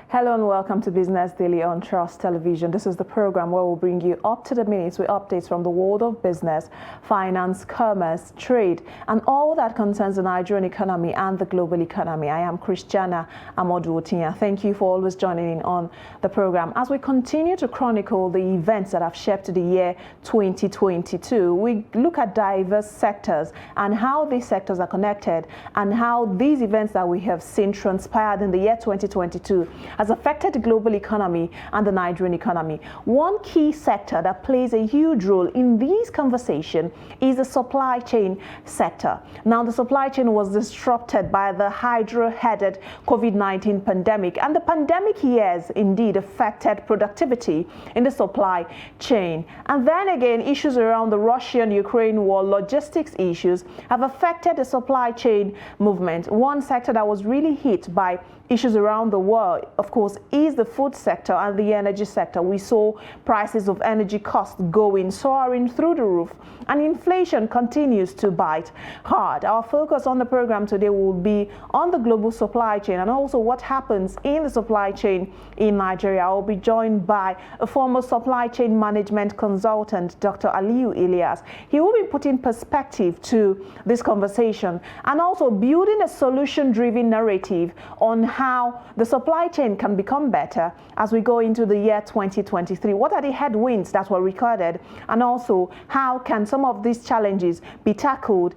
Hello and welcome to Business Daily on Trust Television. This is the program where we'll bring you up to the minutes with updates from the world of business, finance, commerce, trade, and all that concerns the Nigerian economy and the global economy. I am Christiana Amodu-Otinya. Thank you for always joining in on the program. As we continue to chronicle the events that have shaped the year 2022, we look at diverse sectors and how these sectors are connected and how these events that we have seen transpired in the year 2022 has affected the global economy and the Nigerian economy. One key sector that plays a huge role in these conversations is the supply chain sector. Now, the supply chain was disrupted by the hydra-headed COVID-19 pandemic, and the pandemic years indeed affected productivity in the supply chain. And then again, issues around the Russian-Ukraine war, logistics issues have affected the supply chain movement. One sector that was really hit by issues around the world, of course, is the food sector and the energy sector. We saw prices of energy costs soaring through the roof, and inflation continues to bite hard. Our focus on the program today will be on the global supply chain and also what happens in the supply chain in Nigeria. I will be joined by a former supply chain management consultant, Dr. Aliyu Ilyas. He will be putting perspective to this conversation and also building a solution-driven narrative on how the supply chain can become better as we go into the year 2023. What are the headwinds that were recorded, and also how can some of these challenges be tackled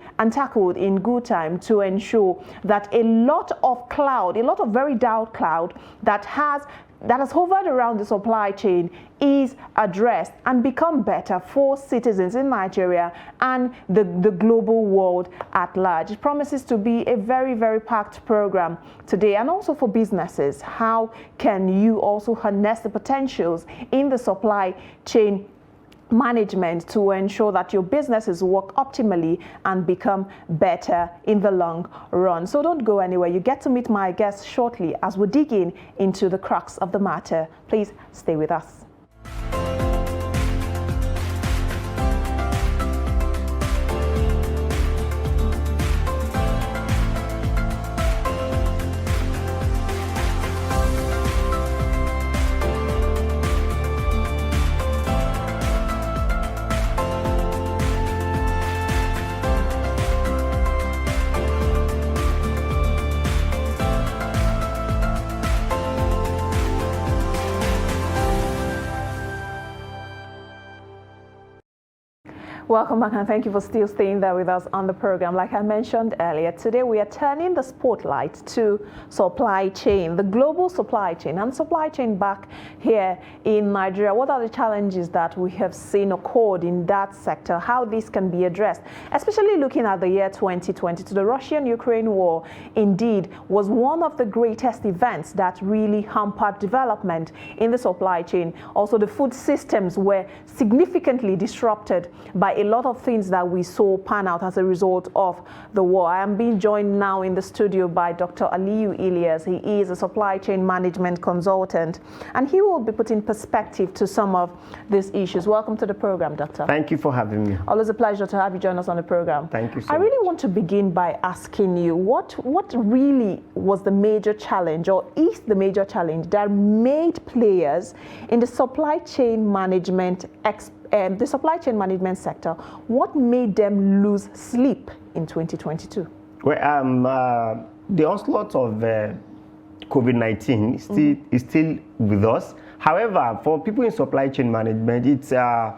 in good time to ensure that a lot of very dark cloud that has hovered around the supply chain is addressed and become better for citizens in Nigeria and the global world at large. It promises to be a very, very packed program today, and also for businesses. How can you also harness the potentials in the supply chain management to ensure that your businesses work optimally and become better in the long run? So don't go anywhere. You get to meet my guests shortly as we dig into the crux of the matter. Please stay with us. Welcome back, and thank you for still staying there with us on the program. Like I mentioned earlier, today we are turning the spotlight to supply chain, the global supply chain, and supply chain back here in Nigeria. What are the challenges that we have seen occurred in that sector? How this can be addressed, especially looking at the year 2022. The Russian-Ukraine war indeed was one of the greatest events that really hampered development in the supply chain. Also, the food systems were significantly disrupted by a lot of things that we saw pan out as a result of the war. I am being joined now in the studio by Dr. Aliyu Ilyas. He is a supply chain management consultant, and he will be putting perspective to some of these issues. Welcome to the program, Doctor. Thank you for having me. Always a pleasure to have you join us on the program. Thank you so I really want to begin by asking you, what really was the major challenge, or is the major challenge that made players in the supply chain management sector, what made them lose sleep in 2022? Well, the onslaught of COVID-19 is still with us. However, for people in supply chain management, it's a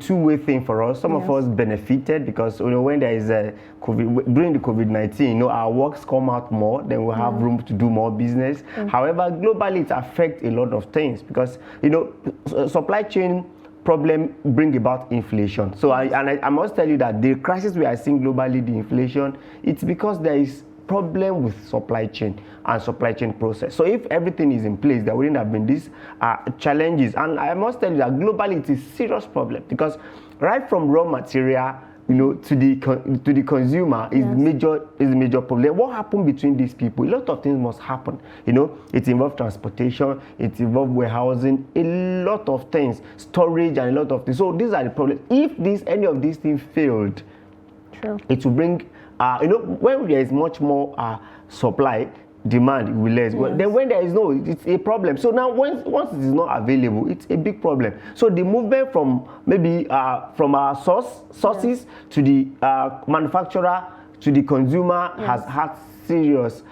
two-way thing for us. Some of us benefited because when there is a during the COVID-19, our works come out more, then we have room to do more business. However, globally, it affects a lot of things because supply chain problem bring about inflation. So I must tell you that the crisis we are seeing globally, the inflation, it's because there is problem with supply chain and supply chain process. So if everything is in place, there wouldn't have been these challenges. And I must tell you that globally it is a serious problem because right from raw material to the consumer is the major problem. What happened between these people? A lot of things must happen. It involves transportation, it involves warehousing, a lot of things, storage, and a lot of things. So these are the problems. If any of these things failed, it will bring when there is much more supply, demand will less. But then when there is no, it's a problem. So now once it is not available, it's a big problem. So the movement from maybe from our sources to the manufacturer to the consumer has had serious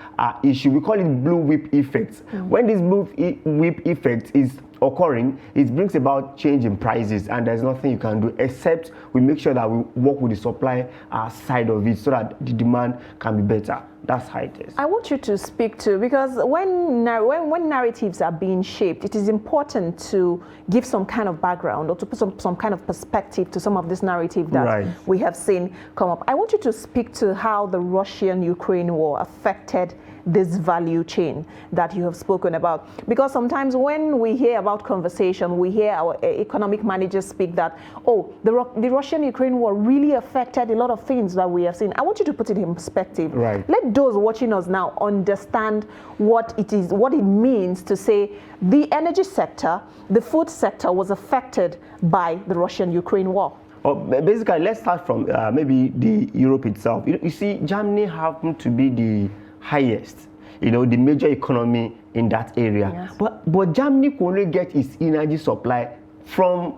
issue. We call it blue whip effect. When this blue whip effect is occurring, it brings about change in prices, and there's nothing you can do except we make sure that we work with the supply side of it so that the demand can be better. That's how it is. I want you to speak to, because when narratives are being shaped, it is important to give some kind of background or to put some kind of perspective to some of this narrative that we have seen come up. I want you to speak to how the Russian-Ukraine war affected this value chain that you have spoken about. Because sometimes when we hear about conversation, we hear our economic managers speak that, oh, the Russian-Ukraine war really affected a lot of things that we have seen. I want you to put it in perspective. Let those watching us now understand what it is, what it means to say the energy sector, the food sector was affected by the Russian-Ukraine war. Oh, basically, let's start from maybe the Europe itself. You see, Germany happened to be the highest, the major economy in that area. But Germany could only get its energy supply from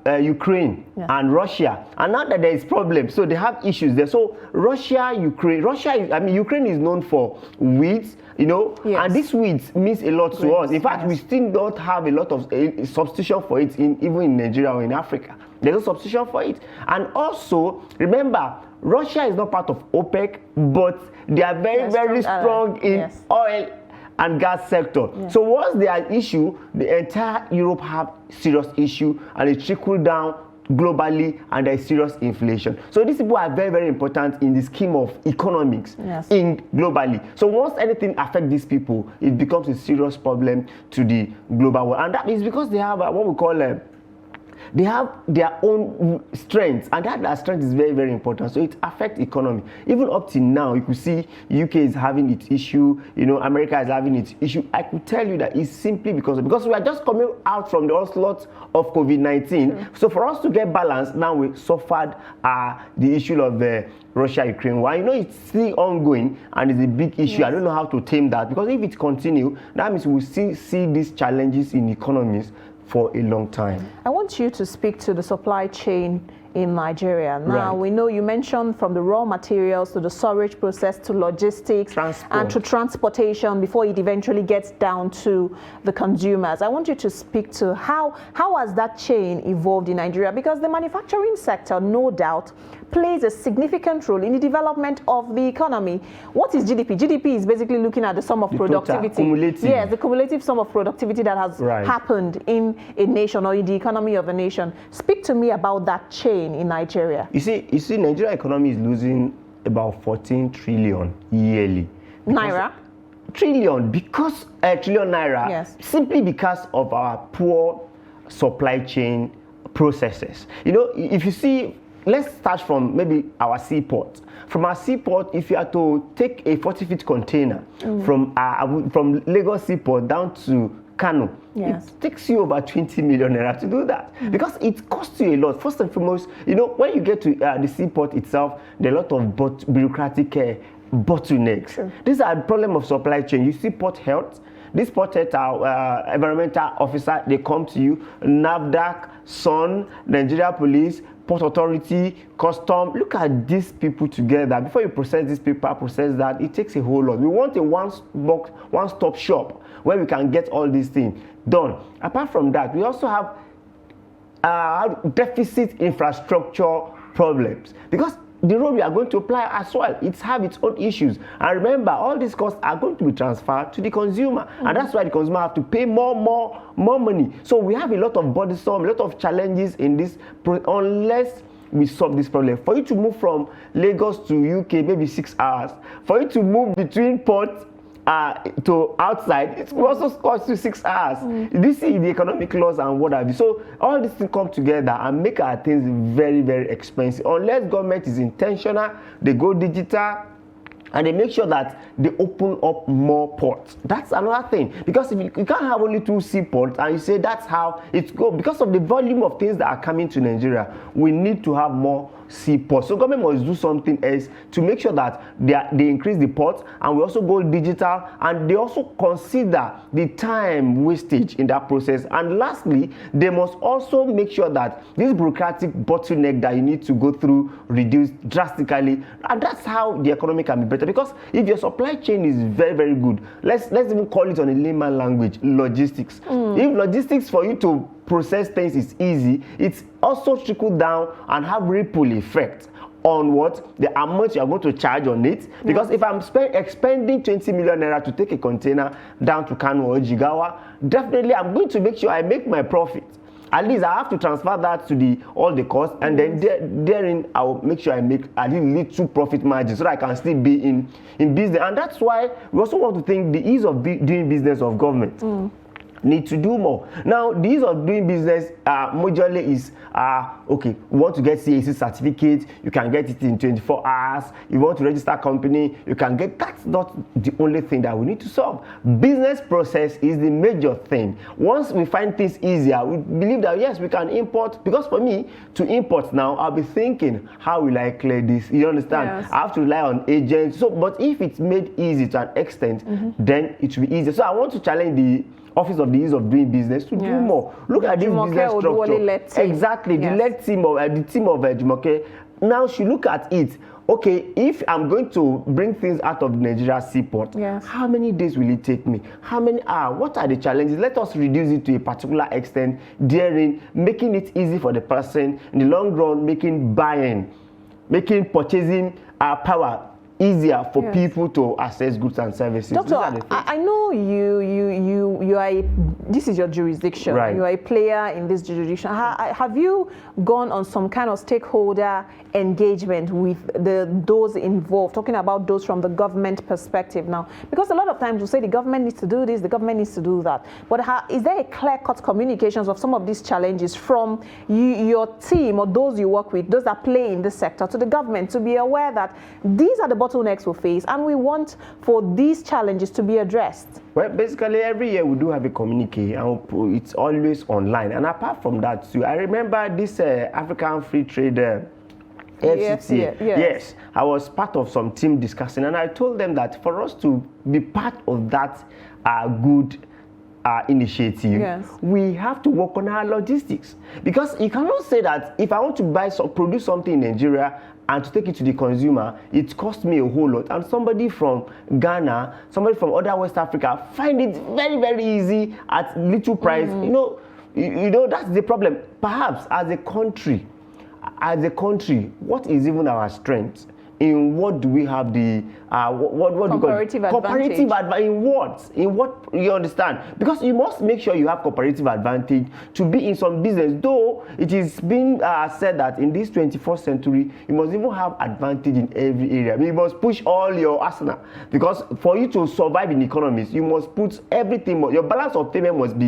Ukraine and Russia, and now that there is problem, so they have issues there. So Ukraine is known for wheat, and this wheat means a lot to us. In fact, we still don't have a lot of substitution for it even in Nigeria or in Africa. There's no substitution for it. And also, remember, Russia is not part of OPEC, but they are very strong in oil and gas sector. So once there are issue, the entire Europe have serious issue, and it trickle down globally, and there is serious inflation. So these people are very important in the scheme of economics in globally. So once anything affects these people, it becomes a serious problem to the global world, and that is because they have what we call they have their own strengths, and that strength is very important. So it affects economy. Even up till now, you could see UK is having its issue, America is having its issue. I could tell you that it's simply because we are just coming out from the onslaught of COVID-19. So for us to get balance, now we suffered the issue of the Russia-Ukraine war. It's still ongoing, and it's a big issue. I don't know how to tame that, because if it continues, that means we'll still see these challenges in economies for a long time. I want you to speak to the supply chain in Nigeria. Now, we know you mentioned from the raw materials to the storage process to logistics and to transportation before it eventually gets down to the consumers. I want you to speak to how has that chain evolved in Nigeria, because the manufacturing sector, no doubt, plays a significant role in the development of the economy. What is GDP? GDP is basically looking at the sum of productivity. Yes, the cumulative sum of productivity that has happened in a nation or in the economy of a nation. Speak to me about that chain in Nigeria. You see, Nigeria economy is losing about 14 trillion yearly. Naira? Trillion, because trillion naira, simply because of our poor supply chain processes. If you see, let's start from maybe our seaport. From our seaport, if you are to take a 40-feet container from Lagos seaport down to Kano, it takes you over 20 million naira to do that, because it costs you a lot. First and foremost, when you get to the seaport itself, there are a lot of bureaucratic bottlenecks. These are the problem of supply chain. You see port health. This port health, environmental officer, they come to you, NAFDAC, SON, Nigeria Police, Port Authority, Custom. Look at these people together. Before you process this paper, process that, it takes a whole lot. We want a one-stop shop where we can get all these things done. Apart from that, we also have deficit infrastructure problems, because the road we are going to apply as well, it's have its own issues. And remember, all these costs are going to be transferred to the consumer, and that's why the consumer have to pay more money. So we have a lot of burdensome, a lot of challenges in this unless we solve this problem. For you to move from Lagos to UK, maybe 6 hours. For you to move between ports to outside, it will also cost you 6 hours. This is the economic laws and what have you. So all these things come together and make our things very expensive. Unless government is intentional, they go digital, and they make sure that they open up more ports. That's another thing, because if you can't have only 2 seaports and you say that's how it goes, because of the volume of things that are coming to Nigeria, we need to have more seaports. So government must do something else to make sure that they increase the ports, and we also go digital, and they also consider the time wastage in that process. And lastly, they must also make sure that this bureaucratic bottleneck that you need to go through reduced drastically, and that's how the economy can be better. Because if your supply chain is very, very good, let's even call it on a layman language, logistics. If logistics for you to process things is easy, it's also trickle down and have ripple effect on what the amount you are going to charge on it. Because if I'm expending 20 million naira to take a container down to Kano or Jigawa, definitely I'm going to make sure I make my profit. At least I have to transfer that to all the costs, and then therein I will make sure I make at least little profit margin so that I can still be in business. And that's why we also want to think the ease of doing business of government. Need to do more. Now, the ease of doing business majorly is okay, you want to get CAC certificate, you can get it in 24 hours. You want to register a company, you can get. That's not the only thing that we need to solve. Business process is the major thing. Once we find things easier, we believe that yes, we can import. Because for me to import now, I'll be thinking, how will I clear this? You understand? Yes. I have to rely on agents. So, but if it's made easy to an extent, then it will be easier. So I want to challenge the Office of the Ease of Doing Business to do more. Look at this business structure. Exactly, the lead team of the team of Jumoke now should look at it. Okay, if I'm going to bring things out of Nigeria seaport, how many days will it take me? How many hours? What are the challenges? Let us reduce it to a particular extent, daring, making it easy for the person in the long run, making buying, making purchasing power easier for people to access goods and services. Doctor, I know you are this is your jurisdiction. Right. You are a player in this jurisdiction. Have you gone on some kind of stakeholder engagement with those involved, talking about those from the government perspective now? Because a lot of times we say the government needs to do this, the government needs to do that. But is there a clear-cut communications of some of these challenges from your team or those you work with, those that play in this sector, to the government to be aware that these are the bottlenecks we face and we want for these challenges to be addressed? Well, basically every year we do have a communique, and it's always online. And apart from that too, I remember this African Free Trade FCT. Yes, I was part of some team discussing, and I told them that for us to be part of that good initiative, we have to work on our logistics. Because you cannot say that if I want to produce something in Nigeria and to take it to the consumer, it costs me a whole lot. And somebody from Ghana, somebody from other West Africa find it very, very easy at little price. You know, that's the problem. Perhaps as a country, what is even our strength? In what do we have the comparative advantage? In what you understand? Because you must make sure you have comparative advantage to be in some business. Though it is being said that in this 21st century, you must even have advantage in every area. I mean, you must push all your arsenal, because for you to survive in economies, you must put everything. Your balance of payment must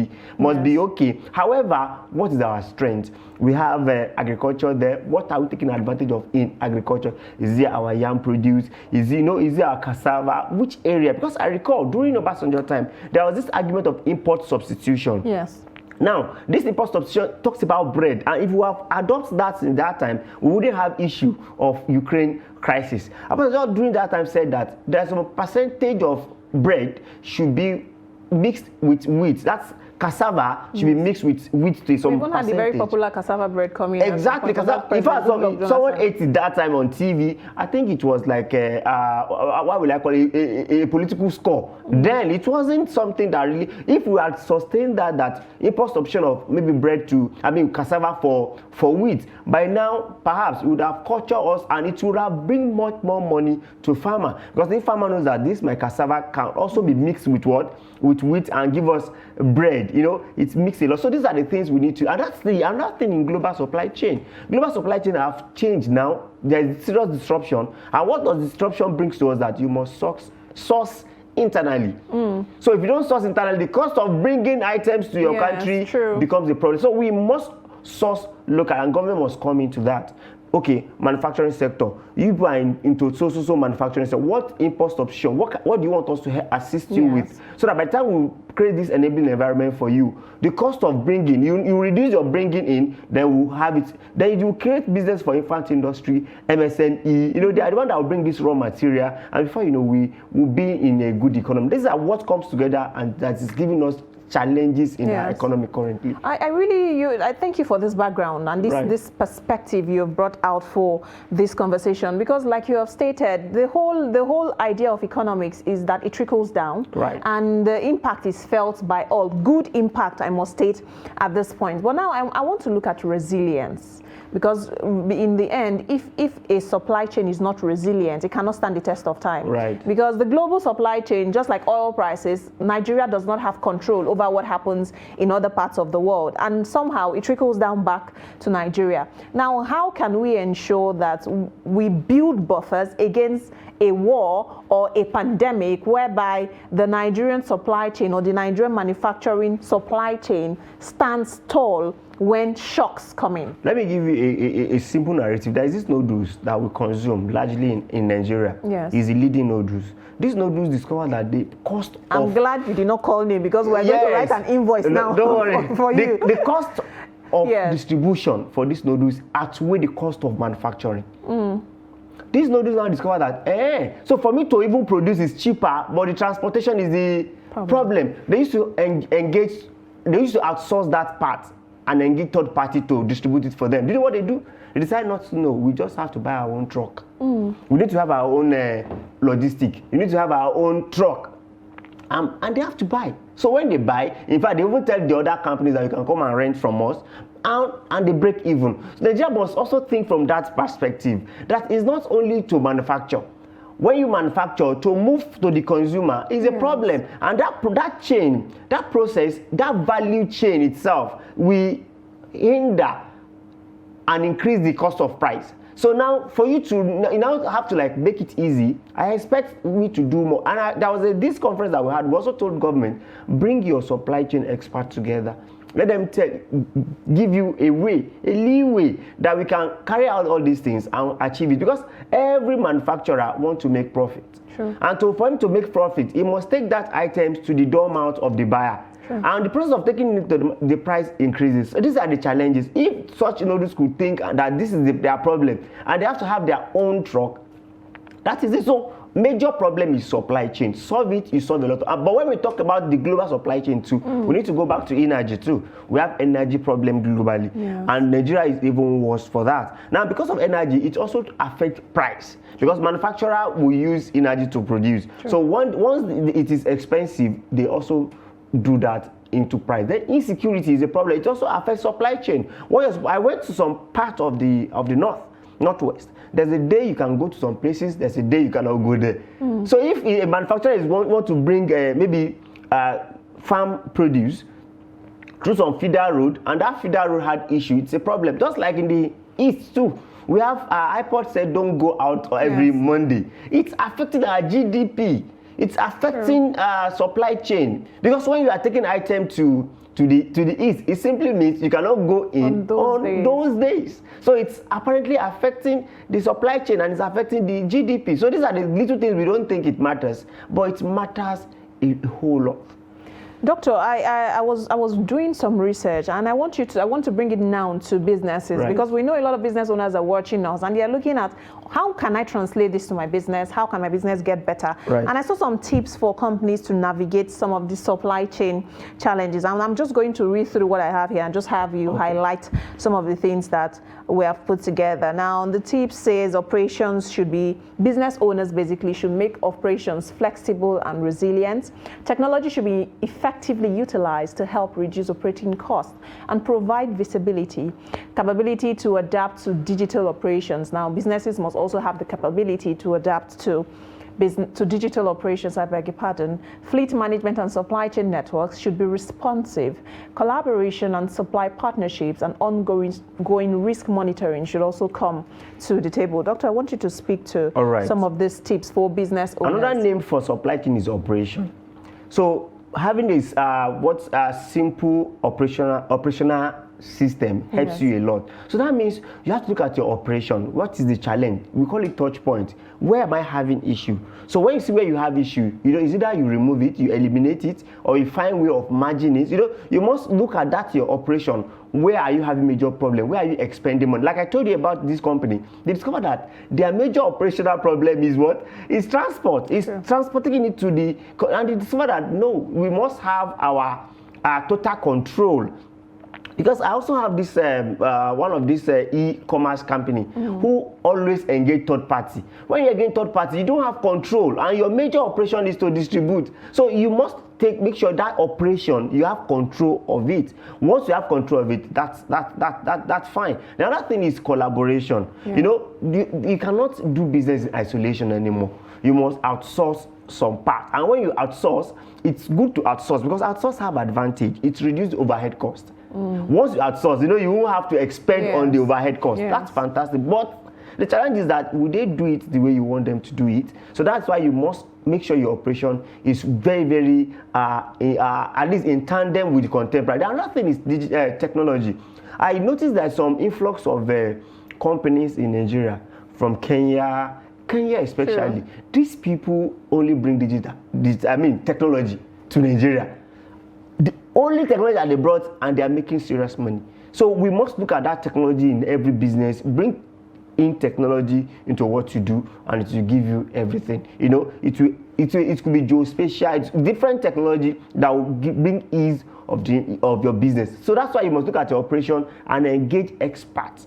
be okay. However, what is our strength? We have agriculture there. What are we taking advantage of in agriculture? Is there our yam produce? Is there our cassava? Which area? Because I recall during Obasanjo time, there was this argument of import substitution. Yes. Now, this import substitution talks about bread, and if we have adopted that in that time, we wouldn't have issue of Ukraine crisis. Obasanjo during that time said that there's a percentage of bread should be mixed with wheat. That's cassava should be mixed with wheat to some percentage. We even had the very popular cassava bread coming. Exactly. Cassava. In fact, someone ate it that time on TV. I think it was like what will I call it? A political score. Then it wasn't something that really. If we had sustained that import option of maybe bread cassava for wheat, by now perhaps it would have cultured us, and it would have bring much more money to farmer. Because the farmer knows that this my cassava can also be mixed with what? With wheat and give us bread. It's mixed a lot. So these are the things we need to, and that's another thing in global supply chain. Global supply chain have changed now. There's serious disruption. And what does disruption brings to us? That you must source internally. So if you don't source internally, the cost of bringing items to your country becomes a problem. So we must source local, and government must come into that. okay, manufacturing sector, you are into so manufacturing sector, what import substitution, what do you want us to assist you with, so that by the time we create this enabling environment for you, the cost of bringing, you reduce your bringing in, then we'll have it, then you create business for infant industry, MSME, they are the one that will bring this raw material, and before you know, we will be in a good economy. This is what comes together, and that is giving us challenges in our economy currently. I thank you for this background and this perspective you have brought out for this conversation, because like you have stated, the whole idea of economics is that it trickles down, and the impact is felt by all. Good impact, I must state at this point. But now I want to look at resilience. Because in the end, if a supply chain is not resilient, it cannot stand the test of time. Because the global supply chain, just like oil prices, Nigeria does not have control over what happens in other parts of the world. And somehow it trickles down back to Nigeria. Now, how can we ensure that we build buffers against a war or a pandemic whereby the Nigerian supply chain or the Nigerian manufacturing supply chain stands tall when shocks come in? Let me give you a simple narrative. There is this noodles that we consume largely in Nigeria. Is the leading noodles. These noodles discovered that the cost I'm glad you did not call me, because we're going to write an invoice now. Don't worry. for you. The cost of distribution for these noodles outweigh the cost of manufacturing. These noodles now discover that, so for me to even produce is cheaper, but the transportation is the problem. They used to outsource that part and engage third party to distribute it for them. Do you know what they do? They decide not to know. We just have to buy our own truck. We need to have our own logistic. We need to have our own truck. And they have to buy. So when they buy, in fact, they even tell the other companies that you can come and rent from us, and they break even. So Nigeria must also think from that perspective, that is not only to manufacture. When you manufacture, to move to the consumer is a problem. And that chain, that process, that value chain itself, we hinder and increase the cost of price. So now, for you to now have to make it easy, I expect we to do more. And there was this conference that we had. We also told government, bring your supply chain experts together. Let them give you a leeway that we can carry out all these things and achieve it. Because every manufacturer wants to make profit. And for him to make profit, he must take that item to the doormouth of the buyer. And the process of taking it to the price increases. So these are the challenges. If such noodles could think that this is their problem, and they have to have their own truck, that is it. So major problem is supply chain. Solve it, you solve a lot. But when we talk about the global supply chain too, we need to go back to energy too. We have energy problem globally, and Nigeria is even worse for that. Now, because of energy, it also affects price, because manufacturer will use energy to produce. So once it is expensive, they also do that into price. Then insecurity is a problem. It also affects supply chain. I went to some part of the northwest. There's a day you can go to some places, there's a day you cannot go there. So if a manufacturer want to bring maybe farm produce through some feeder road, and that feeder road had issue, it's a problem. Just like in the east too. We have iPod said don't go out every Monday. It's affecting our GDP. It's affecting supply chain, because when you are taking item to the east, it simply means you cannot go in on those days. So it's apparently affecting the supply chain, and it's affecting the GDP. So these are the little things we don't think it matters, but it matters a whole lot. Doctor, I was doing some research, and I want to bring it now to businesses, because we know a lot of business owners are watching us, and they are looking at, how can I translate this to my business? How can my business get better? And I saw some tips for companies to navigate some of the supply chain challenges. And I'm just going to read through what I have here and just have you highlight some of the things that we have put together. Now, the tip says business owners basically should make operations flexible and resilient. Technology should be effectively utilized to help reduce operating costs and provide visibility, capability to adapt to digital operations. Now, businesses must also have the capability to adapt to digital operations, I beg your pardon. Fleet management and supply chain networks should be responsive. Collaboration and supply partnerships and ongoing risk monitoring should also come to the table. Doctor, I want you to speak to some of these tips for business owners. Another name for supply chain is operation. So having this simple operational system helps you a lot. So that means you have to look at your operation. What is the challenge? We call it touch point. Where am I having issue? So when you see where you have issue, it's either you remove it, you eliminate it, or you find way of merging it. You must look at that your operation. Where are you having major problem? Where are you expending money? Like I told you about this company, they discovered that their major operational problem is what? It's transport. It's transporting it to and they discovered that no, we must have our total control. Because I also have this one of these e-commerce company who always engage third party. When you engage third party, you don't have control, and your major operation is to distribute. So you must make sure that operation you have control of it. Once you have control of it, that's fine. The other thing is collaboration. Yeah. You cannot do business in isolation anymore. You must outsource some part, and when you outsource, it's good to outsource because outsource have advantage. It reduces overhead cost. Once you outsource, you won't have to expend on the overhead cost. That's fantastic. But the challenge is that will they do it the way you want them to do it? So that's why you must make sure your operation is very, very at least in tandem with the contemporary. The another thing is technology. I noticed that some influx of companies in Nigeria from Kenya especially. These people only bring technology to Nigeria. The only technology that they brought, and they are making serious money. So we must look at that technology in every business, bring in technology into what you do, and it will give you everything. It could be geospatial, it's different technology that will bring ease of your business. So that's why you must look at your operation and engage experts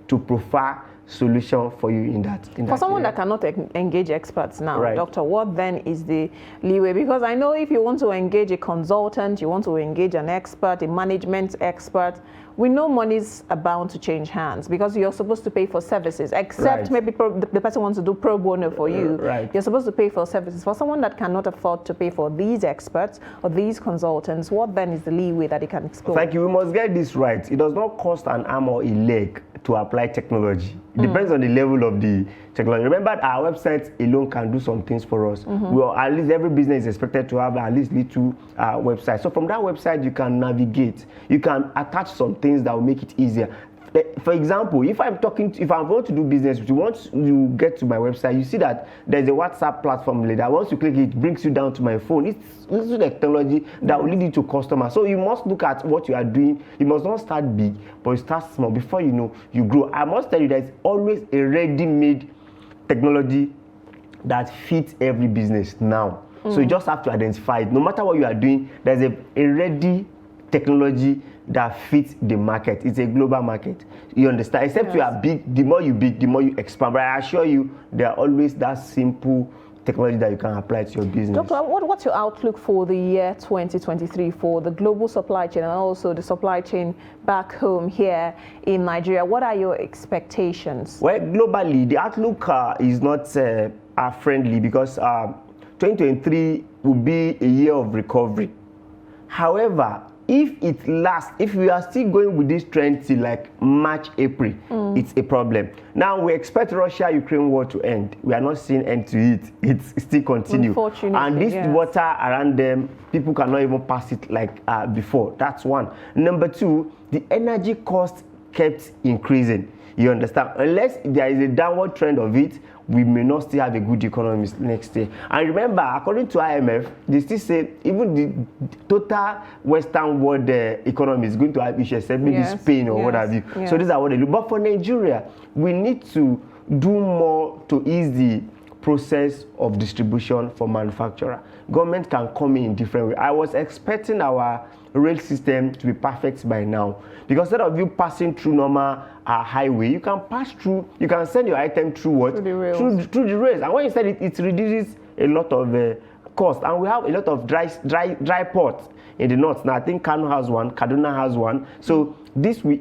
to profile solution for you in that for someone that cannot engage experts now, doctor, what then is the leeway? Because I know if you want to engage a consultant, you want to engage an expert, a management expert, we know money's bound to change hands because you're supposed to pay for services, except maybe the person wants to do pro bono for you. You're supposed to pay for services. For someone that cannot afford to pay for these experts or these consultants, what then is the leeway that he can explore? Thank you. We must get this right. It does not cost an arm or a leg to apply technology. It depends on the level of the technology. Remember, our website alone can do some things for us. Well, at least every business is expected to have at least little website. So from that website, you can navigate. You can attach some things that will make it easier. For example, if I'm going to do business with you, once you get to my website, you see that there's a WhatsApp platform later. Once you click it brings you down to my phone. It's little technology that will lead you to customers. So you must look at what you are doing. You must not start big, but you start small. Before you know, you grow. I must tell you, there's always a ready-made technology that fits every business now. So you just have to identify it. No matter what you are doing, there's a ready technology that fits the market. It's a global market. You understand? Except you are big, the more you expand. But I assure you, there are always that simple technology that you can apply to your business. Doctor, what's your outlook for the year 2023 for the global supply chain and also the supply chain back home here in Nigeria? What are your expectations? Well, globally, the outlook is not friendly because 2023 will be a year of recovery. However, if it lasts, if we are still going with this trend till like March, April, it's a problem. Now we expect Russia-Ukraine war to end. We are not seeing end to it. It's still continue. And this water around them, people cannot even pass it like before. That's one. Number two, the energy cost kept increasing. You understand? Unless there is a downward trend of it, we may not still have a good economy next year. And remember, according to IMF, they still say even the total Western world economy is going to have issues, maybe Spain or what have you. So these are what they do. But for Nigeria, we need to do more to ease the process of distribution for manufacturer. Government can come in different ways. I was expecting our rail system to be perfect by now, because instead of you passing through normal highway, you can pass through, you can send your item through what? Through the rails. And when you said it reduces a lot of cost. And we have a lot of dry ports in the north. Now I think Kano has one, Kaduna has one. So this will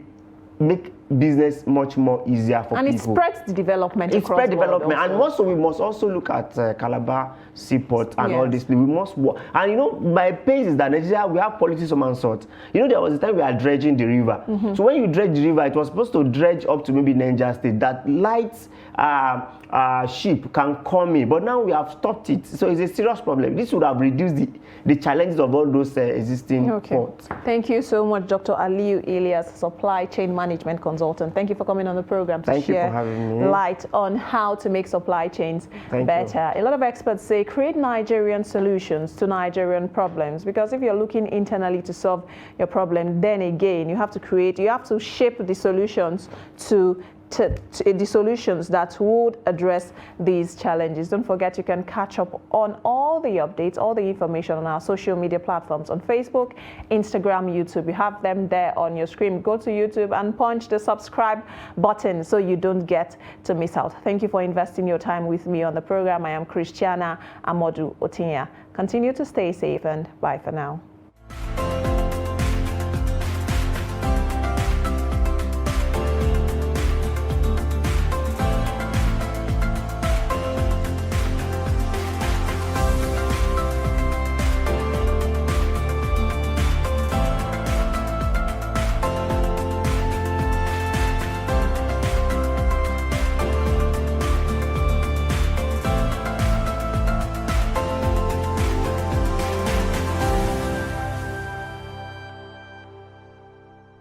make business much more easier for and people. And it spreads the development. It across spread the world development, also. and also we must also look at Calabar Seaport and all this. We must work. And you know, my pace is that Nigeria, we have policies of some sort. You know, there was a time we are dredging the river. So when you dredge the river, it was supposed to dredge up to maybe Niger State. That light ship can come in, but now we have stopped it. So it's a serious problem. This would have reduced the challenges of all those existing ports. Thank you so much, Dr. Aliyu Elias, Supply Chain Management Consultant. Thank you for coming on the program to share light on how to make supply chains better. A lot of experts say create Nigerian solutions to Nigerian problems, because if you're looking internally to solve your problem, then again, you have to shape the solutions to the solutions that would address these challenges. Don't forget, you can catch up on all the updates, all the information on our social media platforms on Facebook, Instagram, YouTube. You have them there on your screen. Go to YouTube and punch the subscribe button so you don't get to miss out. Thank you for investing your time with me on the program. I am Christiana Amodu Otinya. Continue to stay safe, and bye for now.